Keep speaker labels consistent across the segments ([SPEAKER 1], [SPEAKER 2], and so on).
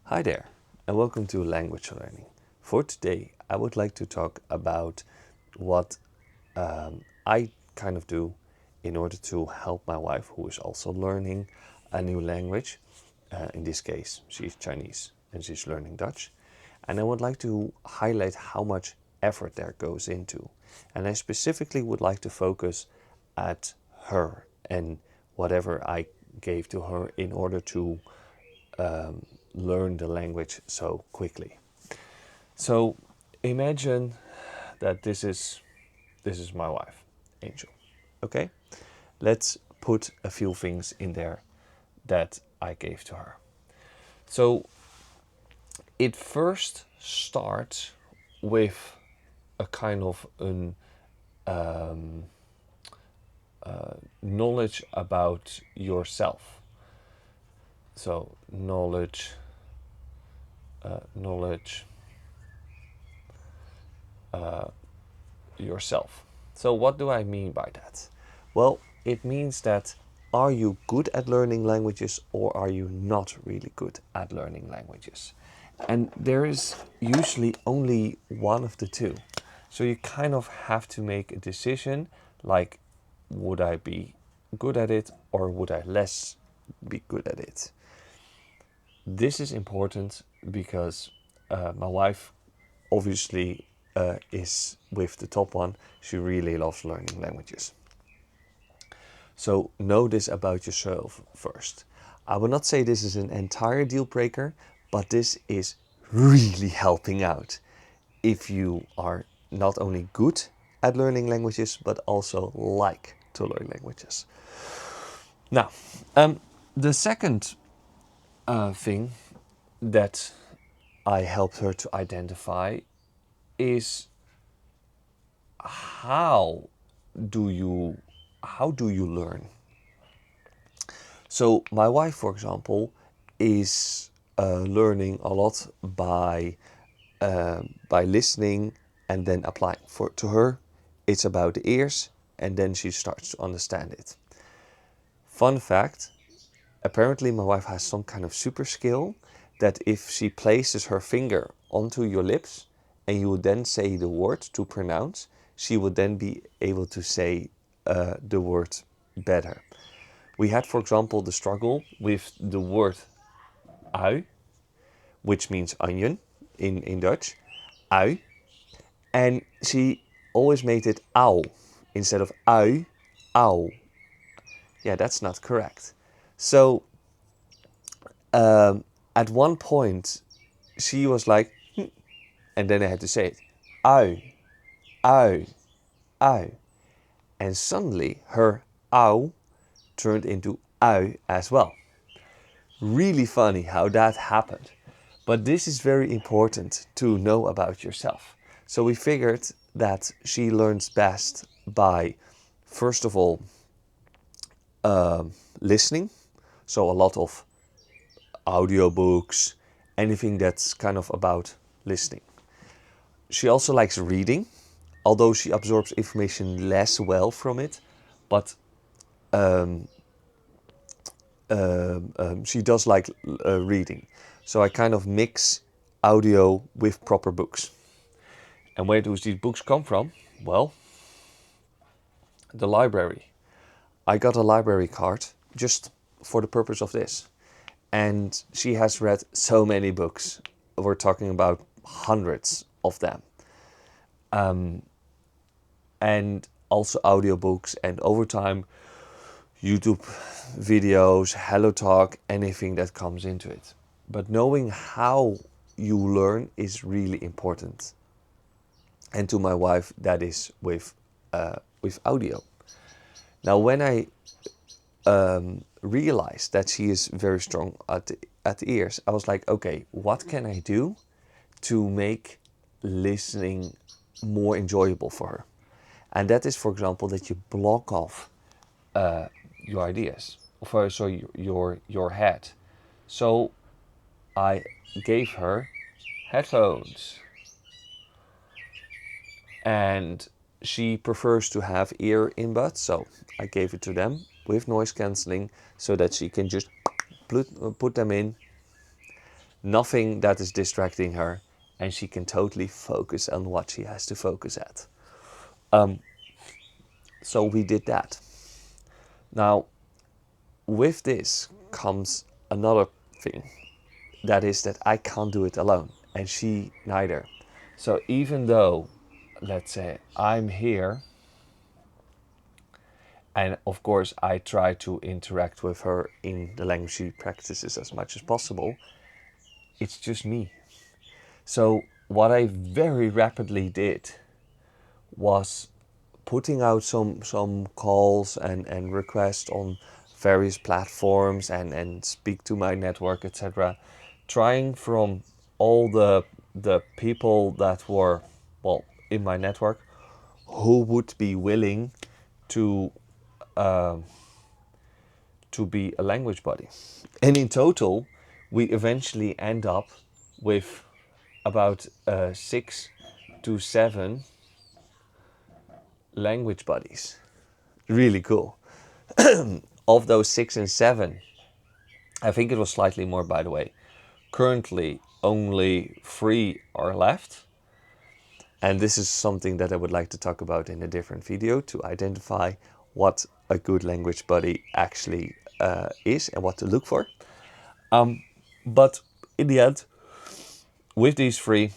[SPEAKER 1] Hi there, and welcome to Language Learning. For today, I would like to talk about what I kind of do in order to help my wife, who is also learning a new language. In this case, she's Chinese and she's learning Dutch. And I would like to highlight how much effort there goes into. And I specifically would like to focus at her and whatever I gave to her in order to learn the language so quickly. So imagine that this is my wife, Angel. Okay? Let's put a few things in there that I gave to her. So it first starts with a kind of an knowledge about yourself. So knowledge yourself. So what do I mean by that? Well, it means that are you good at learning languages or are you not really good at learning languages? And there is usually only one of the two. So you kind of have to make a decision like, would I be good at it or would I less be good at it? This is important because my wife obviously is with the top one. She really loves learning languages. So know this about yourself first. I will not say this is an entire deal breaker, but this is really helping out if you are not only good at learning languages, but also like to learn languages. Now, the second thing that I helped her to identify is how do you how do you learn? So my wife, for example, is learning a lot by listening and then applying. For to her, it's about the ears, and then she starts to understand it. Fun fact: apparently, my wife has some kind of super skill that if she places her finger onto your lips and you would then say the word to pronounce, she would then be able to say the word better. We had, for example, the struggle with the word ui, which means onion in Dutch, ui, and she always made it ow instead of ui, ow. Yeah, that's not correct. So at one point, she was like, and then I had to say it, ow, ow, ow. And suddenly her ow turned into ow as well. Really funny how that happened. But this is very important to know about yourself. So we figured that she learns best by, first of all, listening. So a lot of audiobooks, anything that's kind of about listening. She also likes reading, although she absorbs information less well from it. But she does like reading. So I kind of mix audio with proper books. And where do these books come from? Well, the library. I got a library card just for the purpose of this. And she has read so many books. We're talking about hundreds of them. And also audiobooks, and over time, YouTube videos, Hello Talk, anything that comes into it. But knowing how you learn is really important. And to my wife, that is with audio. Now, when I realized that she is very strong at the ears, I was like, okay, what can I do to make listening more enjoyable for her? And that is, for example, that you block off your ideas, so your head. So I gave her headphones, and she prefers to have ear inbuds, so I gave it to them with noise cancelling so that she can just put them in nothing that is distracting her, and she can totally focus on what she has to focus at. So we did that. Now, with this comes another thing. That is that I can't do it alone, and she neither. So even though, let's say, I'm here, and of course I try to interact with her in the language she practices as much as possible, it's just me. So what I very rapidly did was putting out some calls and requests on various platforms and speak to my network, etc. Trying from all the people that were, well, in my network, who would be willing to be a language buddy. And in total, we eventually end up with about 6 to 7 language buddies. Really cool. Of those 6 and 7, I think it was slightly more, by the way. Currently, only 3 are left. And this is something that I would like to talk about in a different video, to identify what a good language buddy actually is and what to look for. But in the end, with these 3,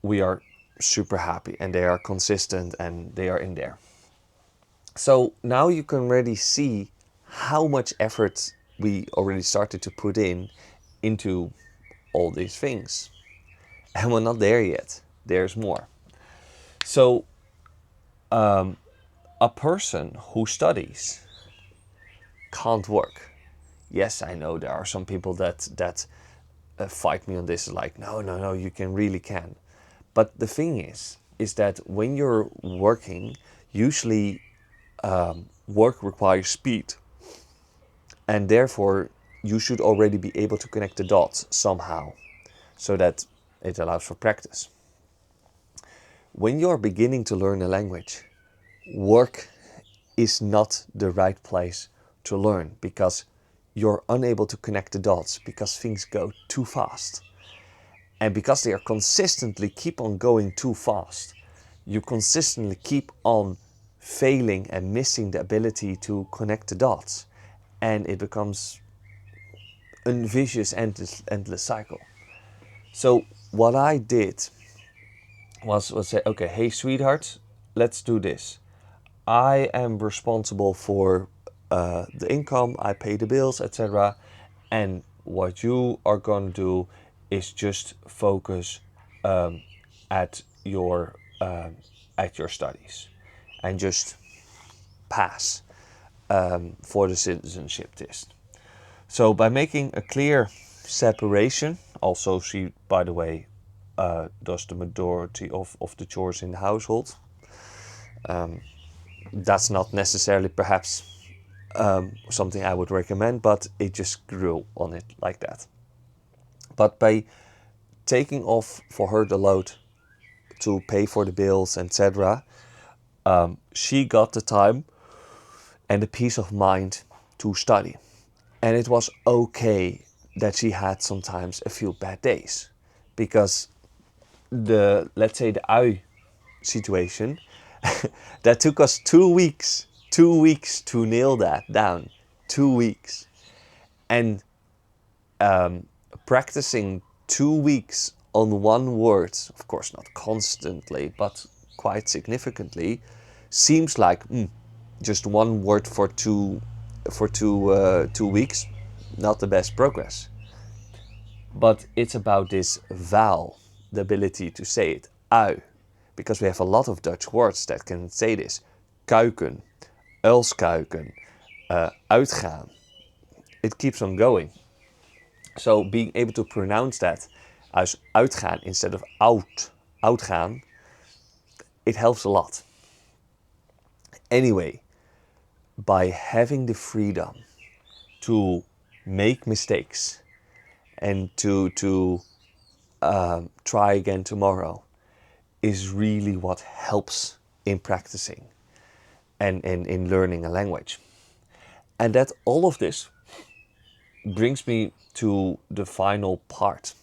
[SPEAKER 1] we are super happy, and they are consistent and they are in there. So now you can already see how much effort we already started to put into all these things. And we're not there yet. There's more. So a person who studies can't work. Yes, I know there are some people that fight me on this, like, no, you really can. But the thing is that when you're working, usually work requires speed. And therefore, you should already be able to connect the dots somehow, so that it allows for practice. When you're beginning to learn a language, work is not the right place to learn, because you're unable to connect the dots, because things go too fast. And because they are consistently keep on going too fast, you consistently keep on failing and missing the ability to connect the dots. And it becomes a vicious, endless cycle. So what I did was say, okay, hey sweetheart, let's do this. I am responsible for the income, I pay the bills, etc. And what you are going to do is just focus at your studies, and just pass for the citizenship test. So by making a clear separation, also she, by the way, does the majority of the chores in the household. That's not necessarily perhaps something I would recommend, but it just grew on it like that. But by taking off for her the load to pay for the bills, etc., she got the time and the peace of mind to study. And it was okay that she had sometimes a few bad days, because let's say the ui situation, that took us 2 weeks to nail that down. 2 weeks. And practicing 2 weeks on one word, of course not constantly, but quite significantly, seems like just one word for two weeks, not the best progress. But it's about this vowel, the ability to say it, ui, because we have a lot of Dutch words that can say this. Kuiken, uilskuiken, uitgaan. It keeps on going. So being able to pronounce that as uitgaan instead of outgaan, it helps a lot. Anyway, by having the freedom to make mistakes and to try again tomorrow is really what helps in practicing and in learning a language. And that all of this brings me to the final part.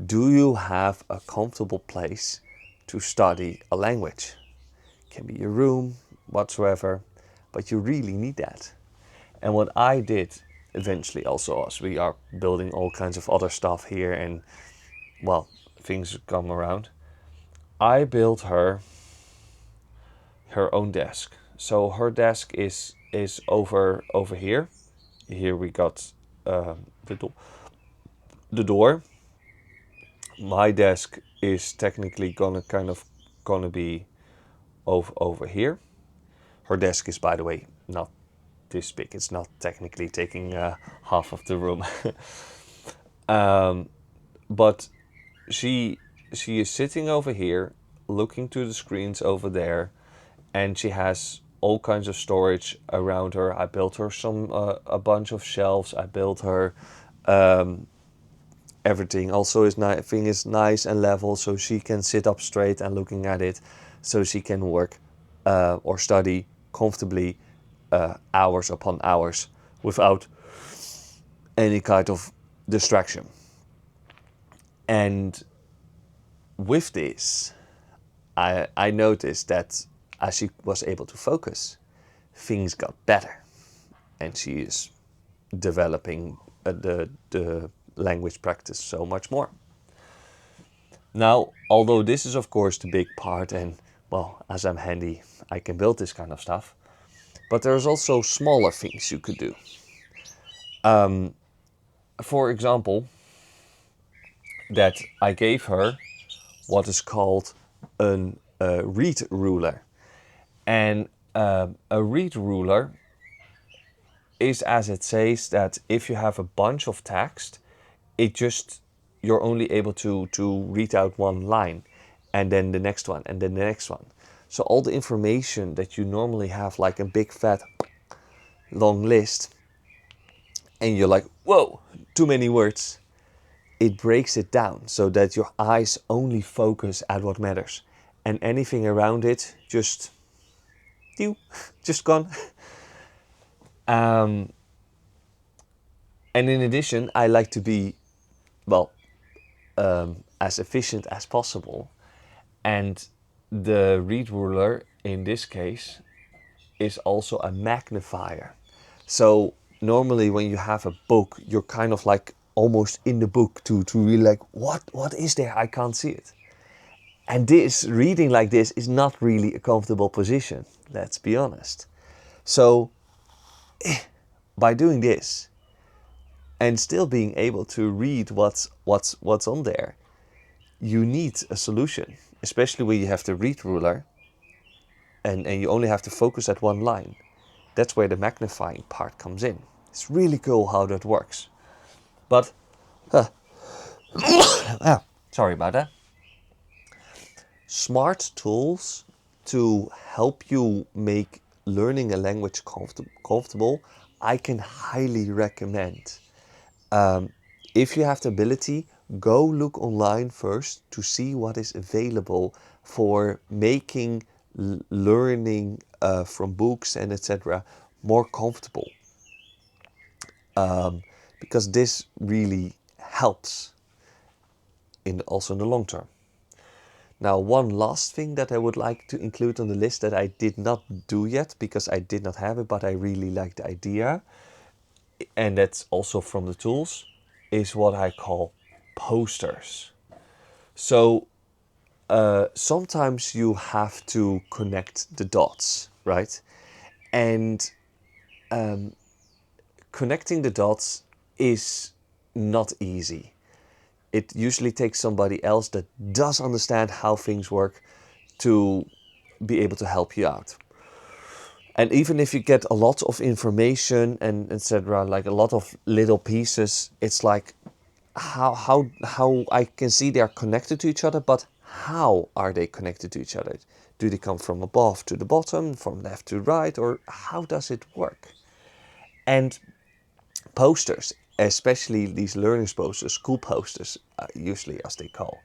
[SPEAKER 1] Do you have a comfortable place to study a language? Can be your room, whatsoever, but you really need that. And what I did eventually also, as we are building all kinds of other stuff here and, well, things come around, I built her own desk. So her desk is over here. Here we got the door. My desk is technically gonna be over here. Her desk is, by the way, not this big. It's not technically taking half of the room. But she is sitting over here, looking to the screens over there, and she has all kinds of storage around her. I built her a bunch of shelves. I built her everything. Also, everything is nice and level, so she can sit up straight and looking at it, so she can work or study comfortably hours upon hours without any kind of distraction. And with this, I noticed that as she was able to focus, things got better, and she is developing the language practice so much more. Now, although this is of course the big part, and well, as I'm handy, I can build this kind of stuff, but there's also smaller things you could do. For example, that I gave her what is called a read ruler. And a read ruler is, as it says, that if you have a bunch of text, you're only able to read out one line, and then the next one, and then the next one. So all the information that you normally have, like a big fat long list, and you're like, whoa, too many words, it breaks it down so that your eyes only focus at what matters, and anything around it just gone. And in addition, I like to be, well, as efficient as possible. And the read ruler in this case is also a magnifier. So normally when you have a book, you're kind of like almost in the book to really like, what is there? I can't see it. And this, reading like this, is not really a comfortable position, let's be honest. So by doing this and still being able to read what's on there, you need a solution, especially when you have the read ruler and you only have to focus at one line. That's where the magnifying part comes in. It's really cool how that works. But, sorry about that. Smart tools to help you make learning a language comfortable, I can highly recommend. If you have the ability, go look online first to see what is available for making learning from books and etc. more comfortable. Because this really helps also in the long term. Now, one last thing that I would like to include on the list that I did not do yet because I did not have it, but I really like the idea, and that's also from the tools, is what I call posters. So sometimes you have to connect the dots, right? And connecting the dots is not easy. It usually takes somebody else that does understand how things work to be able to help you out. And even if you get a lot of information and etc., like a lot of little pieces, it's like how I can see they are connected to each other, but how are they connected to each other? Do they come from above to the bottom, from left to right, or how does it work? And posters, especially these learning posters, school posters, usually as they call,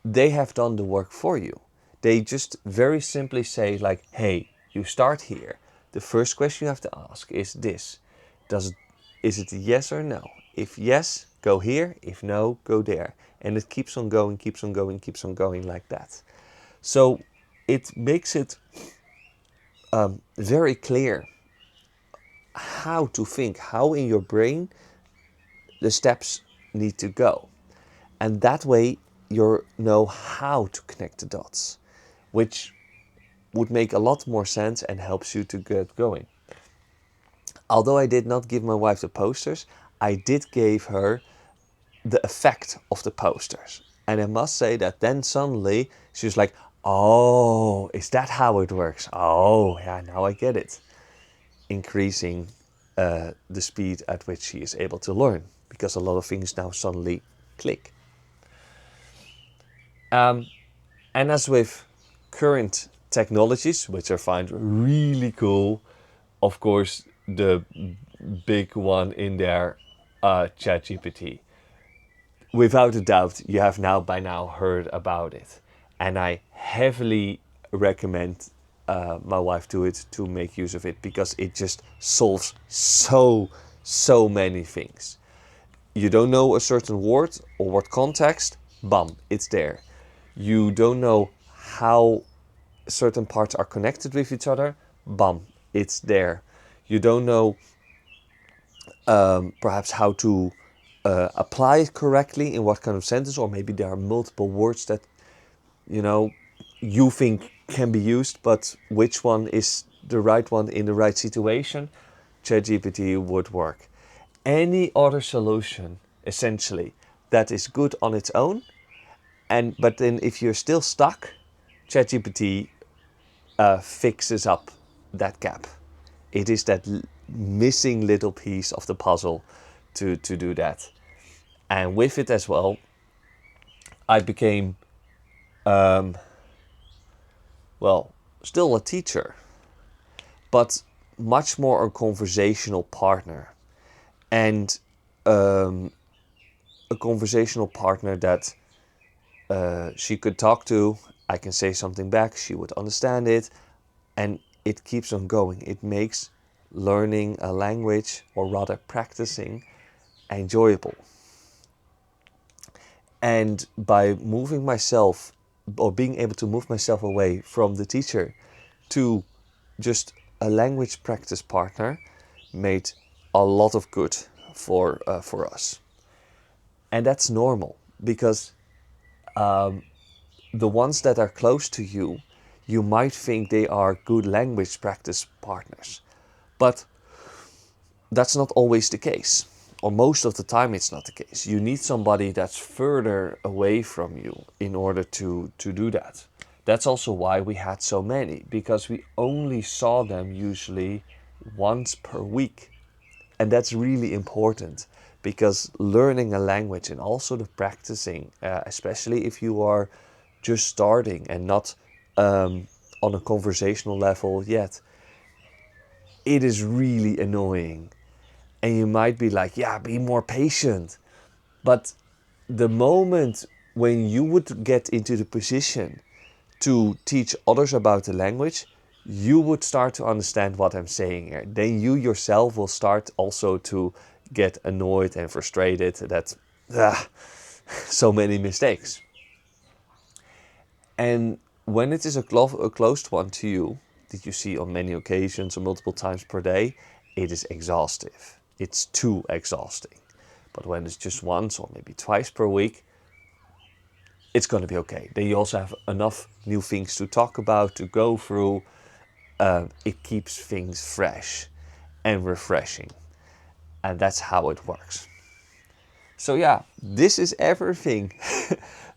[SPEAKER 1] they have done the work for you. They just very simply say like, hey, you start here. The first question you have to ask is this. Is it yes or no? If yes, go here. If no, go there. And it keeps on going, keeps on going, keeps on going like that. So it makes it very clear how to think, how in your brain the steps need to go. And that way you know how to connect the dots, which would make a lot more sense and helps you to get going. Although I did not give my wife the posters, I did give her the effect of the posters. And I must say that then suddenly she was like, oh, is that how it works? Oh, yeah, now I get it. Increasing the speed at which she is able to learn, because a lot of things now suddenly click. And as with current technologies, which I find really cool, of course, the big one in there, ChatGPT. Without a doubt, you have now by now heard about it. And I heavily recommend my wife do it, to make use of it, because it just solves so many things. You don't know a certain word or what context, bam, it's there. You don't know how certain parts are connected with each other, bam, it's there. You don't know perhaps how to apply it correctly in what kind of sentence, or maybe there are multiple words that you think can be used, but which one is the right one in the right situation? ChatGPT would work. Any other solution, essentially, that is good on its own, but then if you're still stuck, ChatGPT fixes up that gap. It is that missing little piece of the puzzle to do that. And with it as well, I became, still a teacher, but much more a conversational partner. And a conversational partner that she could talk to. I can say something back, she would understand it, and it keeps on going. It makes learning a language, or rather practicing, enjoyable. And by moving myself, or being able to move myself away from the teacher to just a language practice partner, made a lot of good for us. And that's normal, because the ones that are close to you, you might think they are good language practice partners. But that's not always the case. Or most of the time it's not the case. You need somebody that's further away from you in order to do that. That's also why we had so many, because we only saw them usually once per week. And that's really important, because learning a language and also the practicing, especially if you are just starting and not on a conversational level yet, it is really annoying. And you might be like, yeah, be more patient. But the moment when you would get into the position to teach others about the language, you would start to understand what I'm saying here. Then you yourself will start also to get annoyed and frustrated that so many mistakes. And when it is a closed one to you, that you see on many occasions or multiple times per day, it is exhaustive. It's too exhausting. But when it's just once or maybe twice per week, it's going to be okay. Then you also have enough new things to talk about, to go through. It keeps things fresh and refreshing. And that's how it works. So yeah, this is everything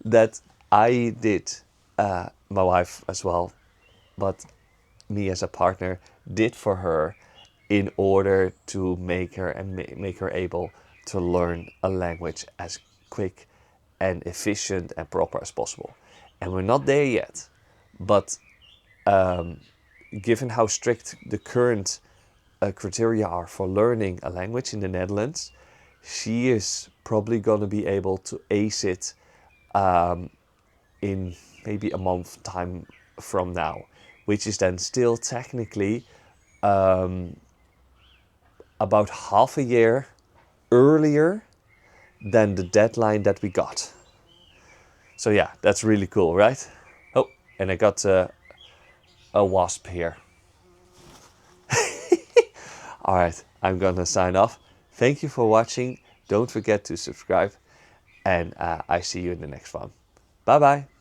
[SPEAKER 1] that I did, my wife as well, but me as a partner did for her in order to make her able to learn a language as quick and efficient and proper as possible. And we're not there yet, but given how strict the current criteria are for learning a language in the Netherlands, she is probably going to be able to ace it in maybe a month time from now, which is then still technically about half a year earlier than the deadline that we got. So yeah, that's really cool, right? Oh, and I got a wasp here. All right, I'm gonna sign off. Thank you for watching. Don't forget to subscribe, and I see you in the next one. Bye bye.